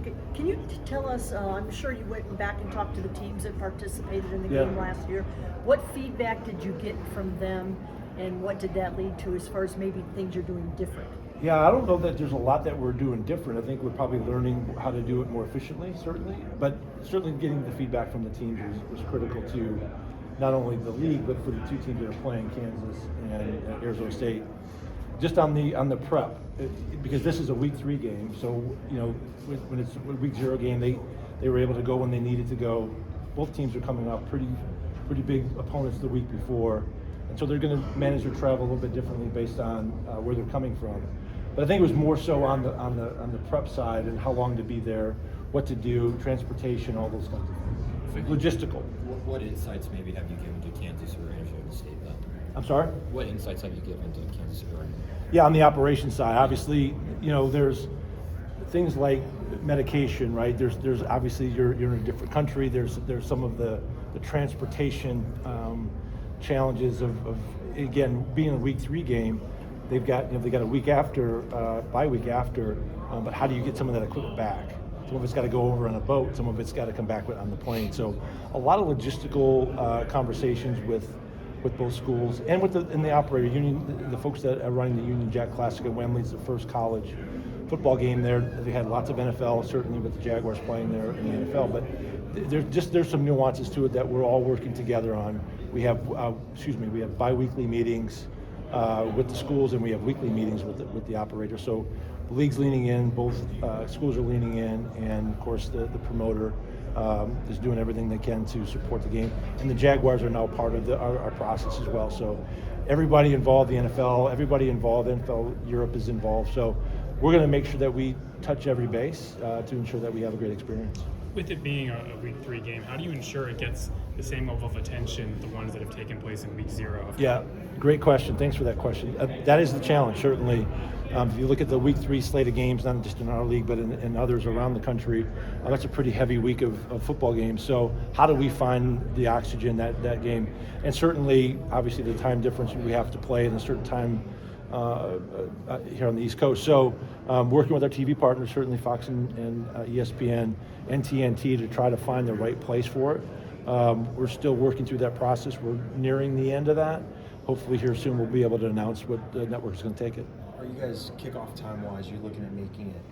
Okay, can you tell us, I'm sure you went back and talked to the teams that participated in the game last year. What feedback did you get from them, and what did that lead to as far as maybe things you're doing different? Yeah, I don't know that there's a lot that we're doing different. I think we're probably learning how to do it more efficiently, certainly. But certainly getting the feedback from the teams was critical to not only the league, but for the two teams that are playing, Kansas and Arizona State. Just on the prep, because this is a week 3 game, so when it's a week 0 game, they were able to go when they needed to go. Both teams are coming off pretty big opponents the week before, and so they're going to manage their travel a little bit differently based on where they're coming from. But I think it was more so on the prep side and how long to be there, what to do, transportation, all those kinds of things. Logistical. What insights maybe have you given to Kansas or Arizona State then? I'm sorry? What insights have you given to Kansas or? Yeah, on the operations side, obviously, there's things like medication, right? There's obviously you're in a different country. There's some of the transportation challenges of again being a week 3 game. They've got a week after, bye week after, but how do you get some of that equipment back? Some of it's got to go over on a boat. Some of it's got to come back on the plane. So a lot of logistical conversations with both schools and with the operator union, the folks that are running the Union Jack Classic at Wembley. It's the first college football game there. They had lots of NFL, certainly with the Jaguars playing there in the NFL, but there's some nuances to it that we're all working together on. We have bi-weekly meetings with the schools, and we have weekly meetings with the operator. So the league's leaning in, both schools are leaning in, and of course the promoter is doing everything they can to support the game. And the Jaguars are now part of our process as well. So everybody involved, the NFL, everybody involved, NFL Europe is involved. So we're going to make sure that we touch every base to ensure that we have a great experience. With it being a week 3 game, how do you ensure it gets the same level of attention, the ones that have taken place in week 0? Yeah, great question. Thanks for that question. That is the challenge, certainly. If you look at the week 3 slate of games, not just in our league, but in others around the country, that's a pretty heavy week of football games. So how do we find the oxygen that game? And certainly, obviously, the time difference we have to play in a certain time here on the East Coast. So working with our TV partners, certainly Fox and ESPN and TNT, to try to find the right place for it. We're still working through that process. We're nearing the end of that. Hopefully here soon we'll be able to announce what the network is going to take it. Are you guys, kickoff time-wise, you're looking at making it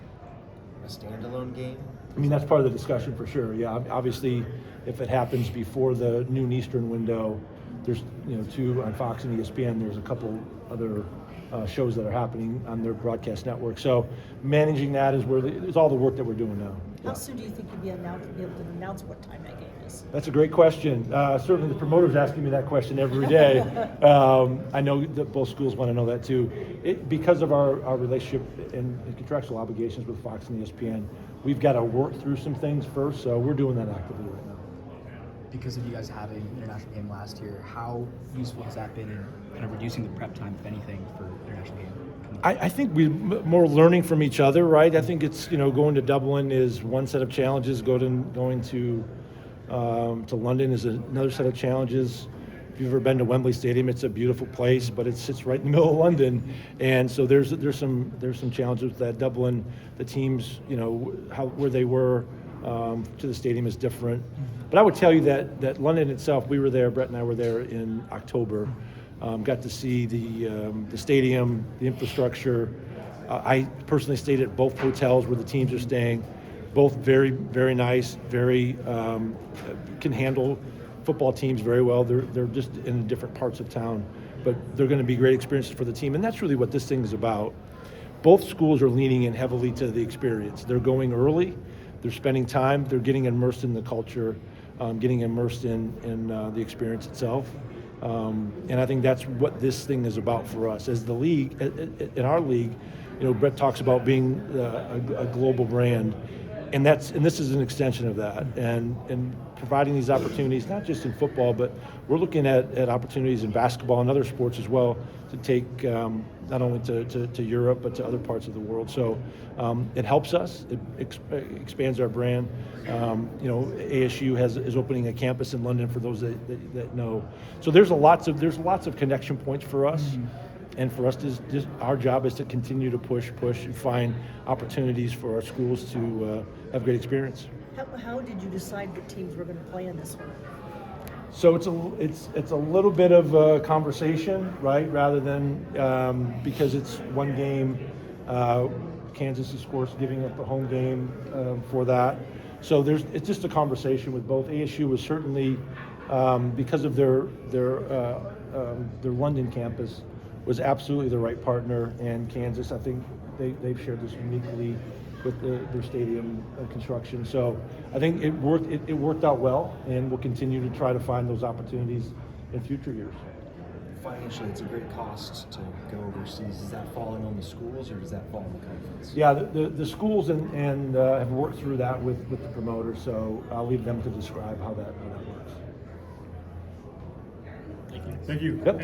a standalone game? I mean, that's part of the discussion for sure. Yeah, obviously, if it happens before the noon Eastern window, there's 2 on Fox and ESPN. There's a couple other shows that are happening on their broadcast network. So managing that is all the work that we're doing now. How soon do you think you'll be able to announce what time that game is? That's a great question. Certainly the promoter's asking me that question every day. I know that both schools want to know that too. Because of our relationship and contractual obligations with Fox and ESPN, we've got to work through some things first, so we're doing that actively right now. Because of you guys having an international game last year, how useful has that been in kind of reducing the prep time, if anything, for international game? I think we're more learning from each other, right? I think it's, going to Dublin is one set of challenges. Going to London is another set of challenges. If you've ever been to Wembley Stadium, it's a beautiful place, but it sits right in the middle of London, and so there's some challenges with that. Dublin, the teams, where they were to the stadium is different. But I would tell you that London itself, we were there. Brett and I were there in October. Got to see the stadium, the infrastructure. I personally stayed at both hotels where the teams are staying. Both very, very nice, very can handle football teams very well. They're just in different parts of town, but they're going to be great experiences for the team. And that's really what this thing is about. Both schools are leaning in heavily to the experience. They're going early. They're spending time. They're getting immersed in the culture, getting immersed in the experience itself. And I think that's what this thing is about for us. As the league, in our league, Brett talks about being a global brand, and this is an extension of that. And providing these opportunities, not just in football, but we're looking at opportunities in basketball and other sports as well to take not only to Europe, but to other parts of the world. So it helps us. It expands our brand. ASU is opening a campus in London for those that know. So there's lots of connection points for us. And for us, just our job is to continue to push, and find opportunities for our schools to have great experience. How did you decide what teams were going to play in this one? So it's a little bit of a conversation, right? Rather than because it's one game. Kansas is, of course, giving up the home game for that. So it's just a conversation with both. ASU was certainly because of their London campus was absolutely the right partner, and Kansas, I think they've shared this uniquely with their stadium construction. So I think it worked out well, and we'll continue to try to find those opportunities in future years. Financially, it's a great cost to go overseas. Is that falling on the schools, or does that fall on the conference? Yeah, the schools and have worked through that with the promoter, so I'll leave them to describe how that works. Thank you. Yep.